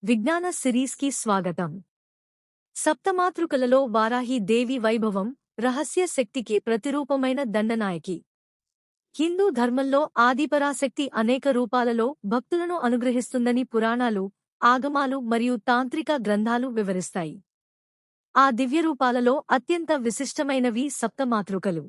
విజ్ఞాన సిరీస్కి స్వాగతం. సప్తమాతృకలలో వారాహి దేవి వైభవం, రహస్య శక్తికి ప్రతిరూపమైన దండనాయకి. హిందూ ధర్మంలో ఆదిపరాశక్తి అనేక రూపాలలో భక్తులను అనుగ్రహిస్తుందని పురాణాలు, ఆగమాలు మరియు తాంత్రిక గ్రంథాలు వివరిస్తాయి. ఆ దివ్యరూపాలలో అత్యంత విశిష్టమైనవి సప్తమాతృకలు.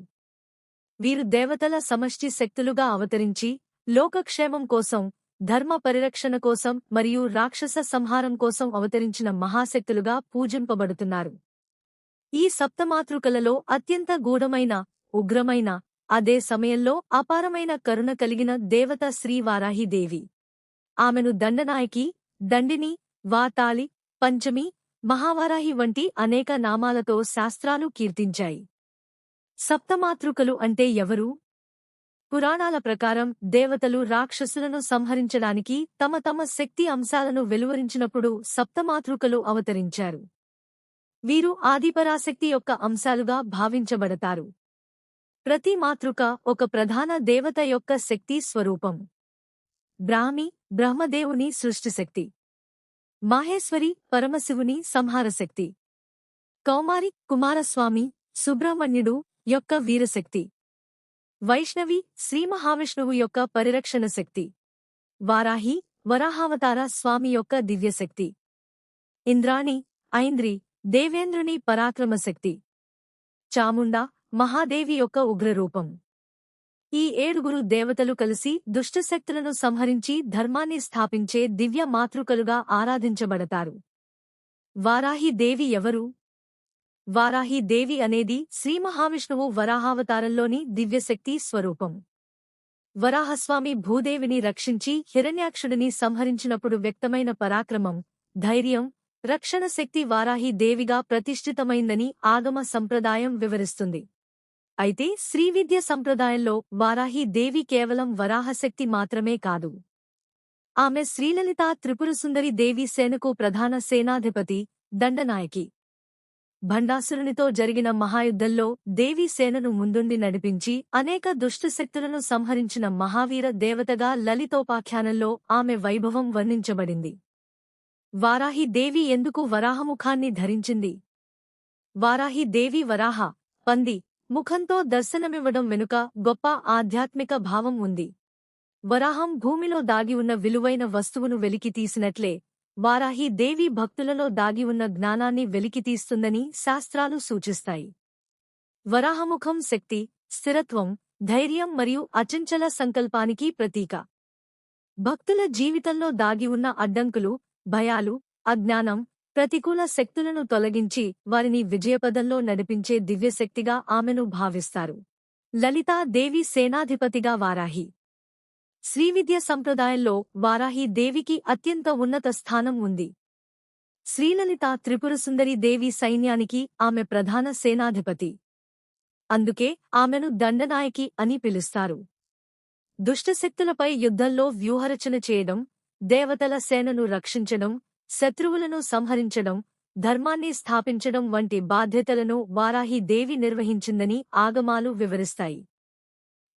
వీరు దేవతల సమష్టి శక్తులుగా అవతరించి లోకక్షేమం కోసం, ధర్మ పరిరక్షణ కోసం మరియు రాక్షస సంహారం కోసం అవతరించిన మహాశక్తులుగా పూజింపబడుతున్నారు. ఈ సప్తమాతృకలలో అత్యంత గూఢమైన, ఉగ్రమైన, అదే సమయంలో అపారమైన కరుణ కలిగిన దేవత శ్రీ వారాహిదేవి. ఆమెను దండనాయకి, దండిని, వాతాళి, పంచమి, మహావారాహి వంటి అనేక నామాలతో శాస్త్రాలు కీర్తించాయి. సప్తమాతృకలు అంటే ఎవరు? పురాణాల ప్రకారం దేవతలు రాక్షసులను సంహరించడానికి తమ తమ శక్తి అంశాలను వెలువరించినప్పుడు సప్తమాతృకలు అవతరించారు. వీరు ఆదిపరాశక్తి యొక్క అంశాలుగా భావించబడతారు. ప్రతి మాతృక ఒక ప్రధాన దేవత యొక్క శక్తి స్వరూపం. బ్రాహ్మి బ్రహ్మదేవుని సృష్టిశక్తి, మాహేశ్వరి పరమశివుని సంహారశక్తి, కౌమారి కుమారస్వామి సుబ్రహ్మణ్యుడు యొక్క వీరశక్తి, వైష్ణవి శ్రీమహావిష్ణువు యొక్క పరిరక్షణ శక్తి, వారాహి వరాహావతార స్వామి యొక్క దివ్యశక్తి, ఇంద్రాణి ఐంద్రి దేవేంద్రుని పరాక్రమశక్తి, చాముండా మహాదేవి యొక్క ఉగ్రరూపం. ఈ ఏడుగురు దేవతలు కలిసి దుష్టశక్తులను సంహరించి ధర్మాన్ని స్థాపించే దివ్య మాతృకలుగా ఆరాధించబడతారు. వారాహి దేవి ఎవరు? వారాహి దేవి అనేది శ్రీమహావిష్ణువు వరాహావతారంలోని దివ్యశక్తి స్వరూపం. వరాహస్వామి భూదేవిని రక్షించి హిరణ్యాక్షుడిని సంహరించినప్పుడు వ్యక్తమైన పరాక్రమం, ధైర్యం, రక్షణ శక్తి వారాహి దేవిగా ప్రతిష్ఠితమైందని ఆగమ సంప్రదాయం వివరిస్తుంది. అయితే శ్రీవిద్య సంప్రదాయంలో వారాహి దేవి కేవలం వరాహశక్తి మాత్రమే కాదు. ఆమె శ్రీలలితా త్రిపురసుందరి దేవి సేనకు ప్రధాన సేనాధిపతి, దండనాయకి. భండాసురునితో జరిగిన మహాయుద్ధంలో దేవీ సేనను ముందుండి నడిపించి అనేక దుష్టశక్తులను సంహరించిన మహావీర దేవతగా లలితోపాఖ్యానంలో ఆమె వైభవం వర్ణించబడింది. వారాహి దేవి ఎందుకు వరాహముఖాన్ని ధరించింది? వారాహి దేవి వరాహ, పంది ముఖంతో దర్శనమివ్వడం వెనుక గొప్ప ఆధ్యాత్మిక భావం ఉంది. వరాహం భూమిలో దాగి ఉన్న విలువైన వస్తువును వెలికితీసినట్లే వారాహి దేవి భక్తులలో దాగి ఉన్న జ్ఞానాన్ని వెలికితీస్తుందని శాస్త్రాలు సూచిస్తాయి. వరాహముఖం శక్తి, స్థిరత్వం, ధైర్యం మరియు అచంచల సంకల్పానికి ప్రతీక. భక్తుల జీవితంలో దాగి ఉన్న అడ్డంకులు, భయాలు, అజ్ఞానం, ప్రతికూల శక్తులను తొలగించి వారిని విజయపదంలో నడిపించే దివ్యశక్తిగా ఆమెను భావిస్తారు. లలితా దేవి సేనాధిపతిగా వారాహి. శ్రీవిద్య సంప్రదాయంలో వారాహి దేవికి అత్యంత ఉన్నత స్థానం ఉంది. శ్రీలలితా త్రిపురసుందరి దేవి సైన్యానికి ఆమె ప్రధాన సేనాధిపతి. అందుకే ఆమెను దండనాయకి అని పిలుస్తారు. దుష్టశక్తులపై యుద్ధంలో వ్యూహరచన చేయడం, దేవతల సేనను రక్షించడం, శత్రువులను సంహరించడం, ధర్మాన్ని స్థాపించడం వంటి బాధ్యతలను వారాహి దేవి నిర్వహించిందని ఆగమాలు వివరిస్తాయి.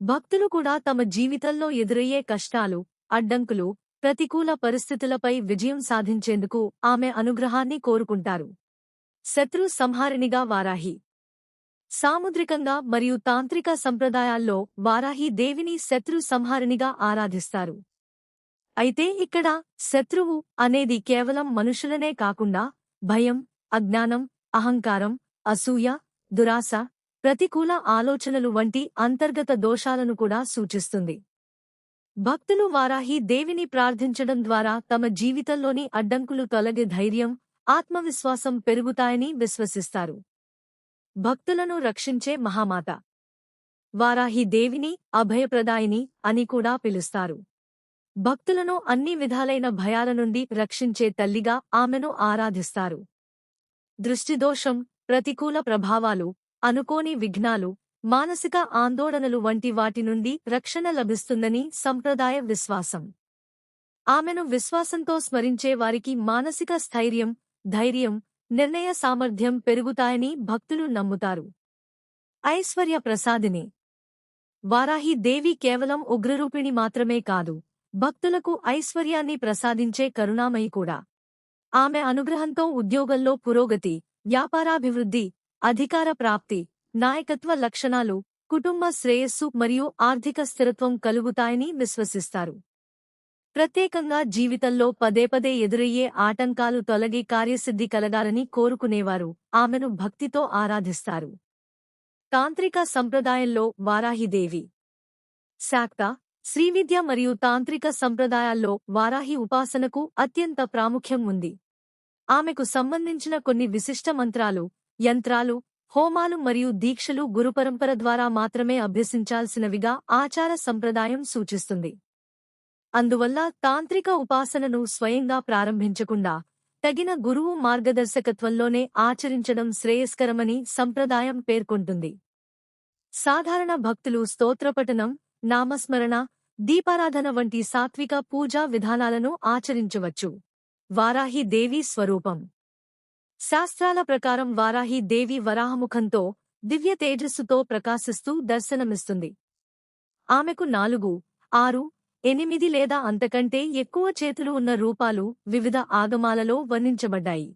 భక్తులు కూడా తమ జీవితంలో ఎదురయ్యే కష్టాలు, అడ్డంకులు, ప్రతికూల పరిస్థితులపై విజయం సాధించేందుకు ఆమె అనుగ్రహాన్ని కోరుకుంటారు. శత్రు సంహారిణిగా వారాహి. సాముద్రికంగా మరియు తాంత్రిక సంప్రదాయాల్లో వారాహి దేవిని శత్రు సంహారిణిగా ఆరాధిస్తారు. అయితే ఇక్కడ శత్రువు అనేది కేవలం మనుషులనే కాకుండా భయం, అజ్ఞానం, అహంకారం, అసూయ, దురాశ, ప్రతికూల ఆలోచనలు వంటి అంతర్గత దోషాలను కూడా సూచిస్తుంది. భక్తులు వారాహి దేవిని ప్రార్థించడం ద్వారా తమ జీవితంలోని అడ్డంకులు తొలగే ధైర్యం, ఆత్మవిశ్వాసం పెరుగుతాయని విశ్వసిస్తారు. భక్తులను రక్షించే మహామాత. వారాహి దేవిని అభయప్రదాయిని అని కూడా పిలుస్తారు. భక్తులను అన్ని విధాలైన భయాల నుండి రక్షించే తల్లిగా ఆమెను ఆరాధిస్తారు. దృష్టిదోషం, ప్రతికూల ప్రభావాలు, అనుకోని విఘ్నాలు, మానసిక ఆందోళనలు వంటి వాటి నుండి రక్షణ లభిస్తుందని సంప్రదాయ విశ్వాసం. ఆమెను విశ్వాసంతో స్మరించే వారికి మానసిక స్థైర్యం, ధైర్యం, నిర్ణయ సామర్థ్యం పెరుగుతాయని భక్తులు నమ్ముతారు. ఐశ్వర్య ప్రసాదిని. వారాహి దేవి కేవలం ఉగ్రరూపిణి మాత్రమే కాదు, భక్తులకు ఐశ్వర్యాన్ని ప్రసాదించే కరుణామయి కూడా. ఆమె అనుగ్రహంతో ఉద్యోగంలో పురోగతి, వ్యాపారాభివృద్ధి, అధికార ప్రాప్తి, నాయకత్వ లక్షణాలు, కుటుంబ శ్రేయస్సు మరియు ఆర్థిక స్థిరత్వం కలుగుతాయని విశ్వసిస్తారు. ప్రత్యేకంగా జీవితంలో పదేపదే ఎదురయ్యే ఆటంకాలు తొలగి కార్యసిద్ధి కలగాలని కోరుకునేవారు ఆమెను భక్తితో ఆరాధిస్తారు. తాంత్రిక సంప్రదాయంలో వారాహిదేవి. శాక్త, శ్రీవిద్య మరియు తాంత్రిక సంప్రదాయాల్లో వారాహి ఉపాసనకు అత్యంత ప్రాముఖ్యం ఉంది. ఆమెకు సంబంధించిన కొన్ని విశిష్ట మంత్రాలు, యంత్రాలు, హోమాలు మరియు దీక్షలు గురుపరంపర ద్వారా మాత్రమే అభ్యసించాల్సినవిగా ఆచార సంప్రదాయం సూచిస్తుంది. అందువల్ల తాంత్రిక ఉపాసనను స్వయంగా ప్రారంభించకుండా తగిన గురువు మార్గదర్శకత్వంలోనే ఆచరించడం శ్రేయస్కరమని సంప్రదాయం పేర్కొంటుంది. సాధారణ భక్తులు స్తోత్రపఠనం, నామస్మరణ, దీపారాధన వంటి సాత్విక పూజా విధానాలను ఆచరించవచ్చు. వారాహి దేవి స్వరూపం. శాస్త్రాల ప్రకారం వారాహి దేవి వరాహముఖంతో, దివ్య తేజస్సుతో ప్రకాశిస్తూ దర్శనమిస్తుంది. ఆమెకు 4, 6, 8 లేదా అంతకంటే ఎక్కువ చేతులు ఉన్న రూపాలు వివిధ ఆగమాలలో వర్ణించబడ్డాయి.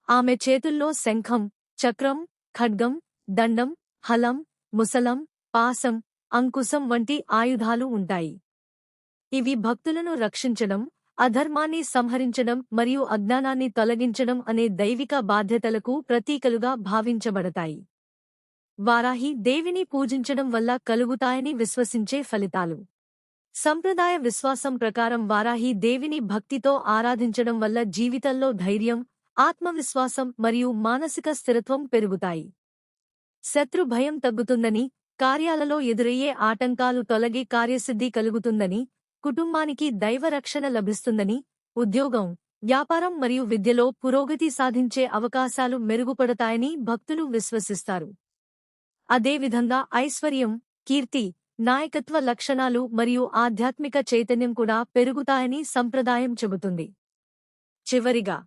ఆమె చేతుల్లో శంఖం, చక్రం, ఖడ్గం, దండం, హలం, ముసలం, పాసం, అంకుశం వంటి ఆయుధాలు ఉంటాయి. ఇవి భక్తులను రక్షించడం, అధర్మాన్ని సంహరించడం మరియు అజ్ఞానాన్ని తొలగించడం అనే దైవిక బాధ్యతలకు ప్రతీకలుగా భావించబడతాయి. వారాహి దేవిని పూజించడం వల్ల కలుగుతాయని విశ్వసించే ఫలితాలు. సంప్రదాయ విశ్వాసం ప్రకారం వారాహి దేవిని భక్తితో ఆరాధించడం వల్ల జీవితంలో ధైర్యం, ఆత్మవిశ్వాసం మరియు మానసిక స్థిరత్వం పెరుగుతాయి. శత్రు భయం తగ్గుతుందని, కార్యాలలో ఎదురయ్యే ఆటంకాలు తొలగి కార్యసిద్ధి కలుగుతుందని, కుటుంబానికి దైవరక్షణ లభిస్తుందని, ఉద్యోగం, వ్యాపారం మరియు విద్యలో పురోగతి సాధించే అవకాశాలు మెరుగుపడతాయని భక్తులు విశ్వసిస్తారు. అదేవిధంగా ఐశ్వర్యం, కీర్తి, నాయకత్వ లక్షణాలు మరియు ఆధ్యాత్మిక చైతన్యం కూడా పెరుగుతాయని సంప్రదాయం చెబుతుంది. చివరిగా,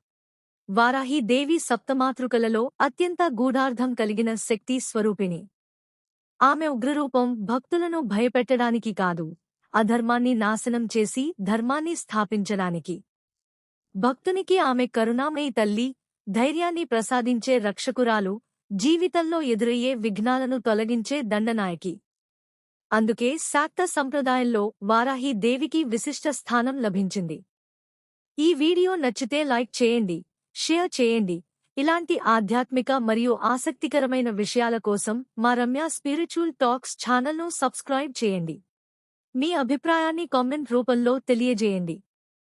వారాహి దేవి సప్తమాతృకలలో అత్యంత గూఢార్థం కలిగిన శక్తి స్వరూపిణి. ఆమె ఉగ్రరూపం భక్తులను భయపెట్టడానికి కాదు, అధర్మాన్ని నాశనం చేసి ధర్మాన్ని స్థాపించడానికి. భక్తునికి ఆమె కరుణామయి తల్లి, ధైర్యాన్ని ప్రసాదించే రక్షకురాలు, జీవితంలో ఎదురయ్యే విఘ్నాలను తొలగించే దండనాయకి. అందుకే శాక్త సంప్రదాయంలో వారాహి దేవికి విశిష్ట స్థానం లభించింది. ఈ వీడియో నచ్చితే లైక్ చేయండి, షేర్ చేయండి. ఇలాంటి ఆధ్యాత్మిక మరియు ఆసక్తికరమైన విషయాల కోసం మా రమ్య స్పిరిచువల్ టాక్స్ ఛానల్ను సబ్స్క్రైబ్ చేయండి. మీ అభిప్రాయాన్ని కామెంట్ రూపంలో తెలియజేయండి.